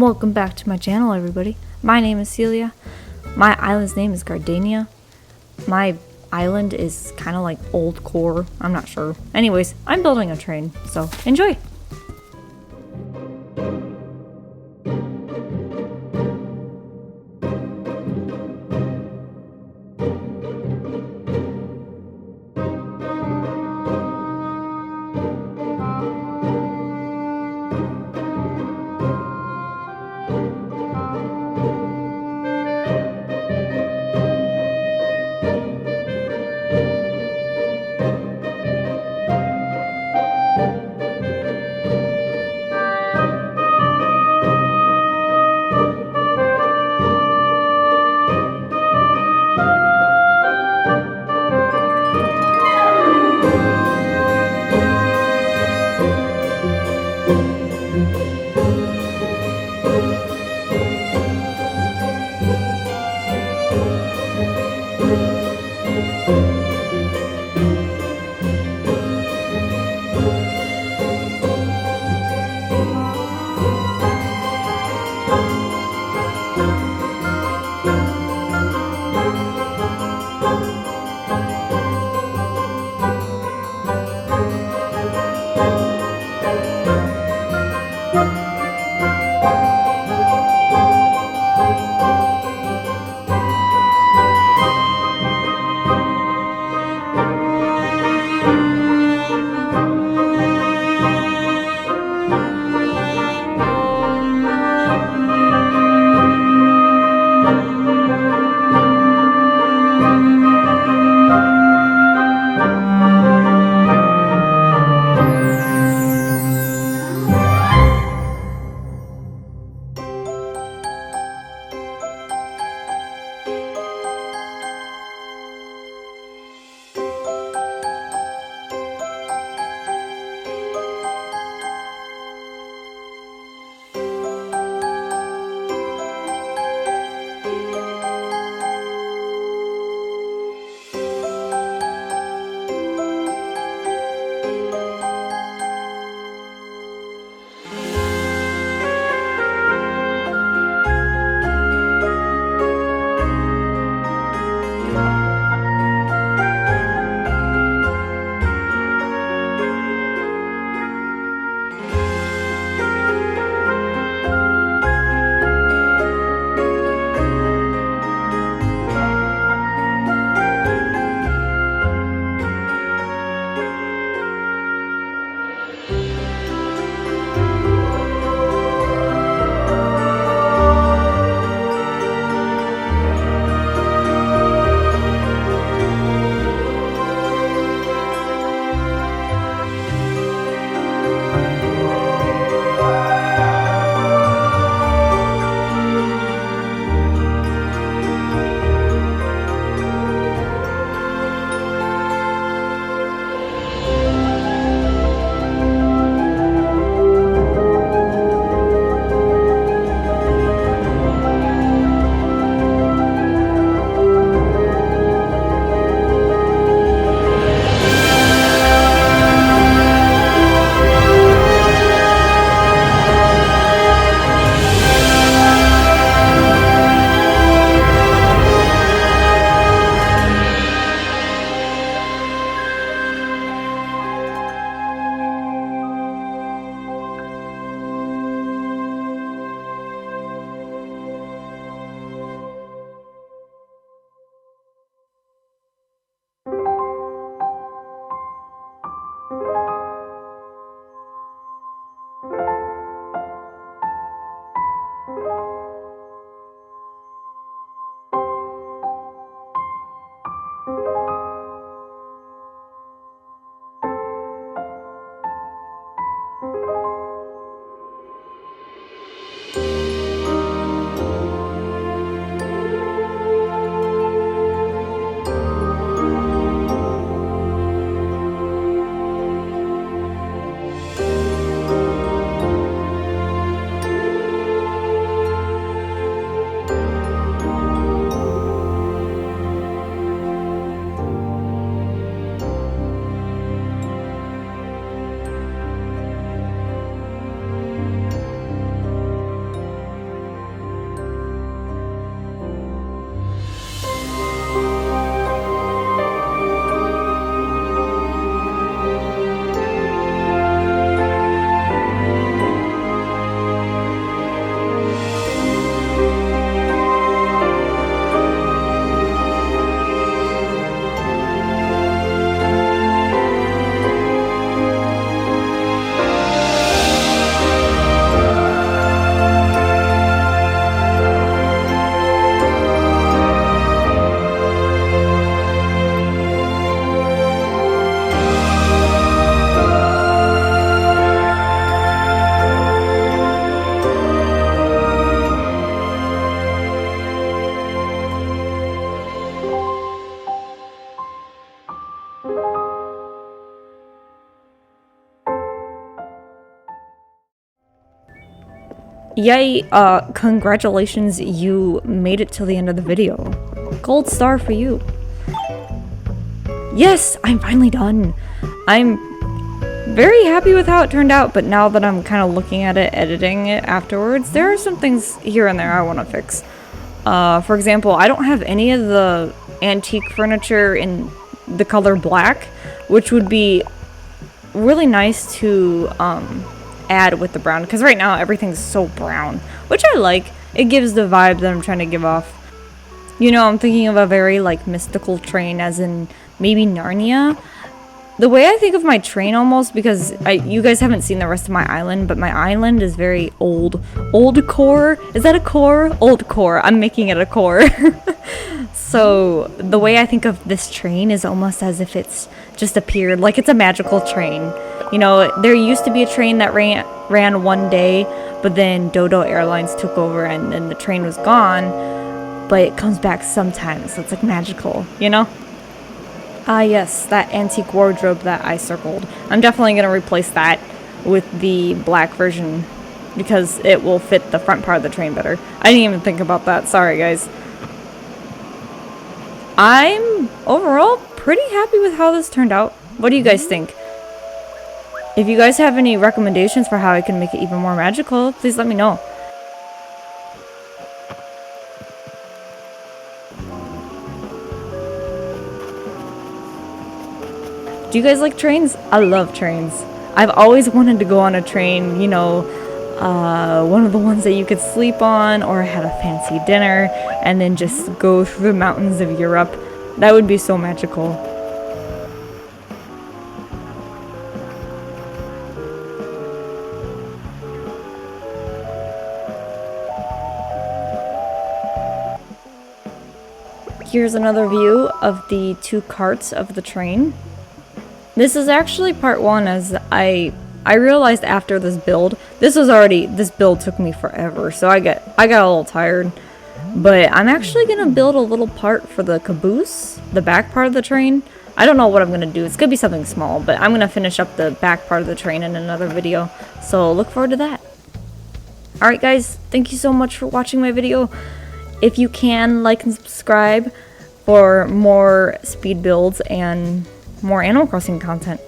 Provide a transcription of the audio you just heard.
Welcome back to my channel, everybody. My name is Celia. My island's name is Gardania. My island is kind of like old core. I'm not sure. Anyways, I'm building a train, so enjoy! Yay, congratulations, you made it till the end of the video. Gold star for you. Yes, I'm finally done. I'm very happy with how it turned out, but now that I'm kind of looking at it, editing it afterwards, there are some things here and there I want to fix. For example, I don't have any of the antique furniture in the color black, which would be really nice to add with the brown, because right now everything's so brown, which I like. It gives the vibe that I'm trying to give off. You know, I'm thinking of a very like mystical train, as in maybe Narnia. The way I think of my train almost, because you guys haven't seen the rest of my island, but my island is very old core. Is that a core? Old core. I'm making it a core. So the way I think of this train is almost as if it's just appeared, like it's a magical train. You know, there used to be a train that ran one day, but then Dodo Airlines took over and then the train was gone, but it comes back sometimes, so it's like magical, you know? Ah yes, that antique wardrobe that I circled. I'm definitely going to replace that with the black version because it will fit the front part of the train better. I didn't even think about that, sorry guys. I'm overall pretty happy with how this turned out. What do you guys think? If you guys have any recommendations for how I can make it even more magical, please let me know. Do you guys like trains? I love trains. I've always wanted to go on a train, you know, one of the ones that you could sleep on or had a fancy dinner and then just go through the mountains of Europe. That would be so magical. Here's another view of the two carts of the train. This is actually part one, as I realized after this build. This build took me forever, so I got a little tired. But I'm actually gonna build a little part for the caboose, the back part of the train. I don't know what I'm gonna do. It's gonna be something small, but I'm gonna finish up the back part of the train in another video. So look forward to that. Alright guys, thank you so much for watching my video. If you can, like and subscribe for more speed builds and more Animal Crossing content.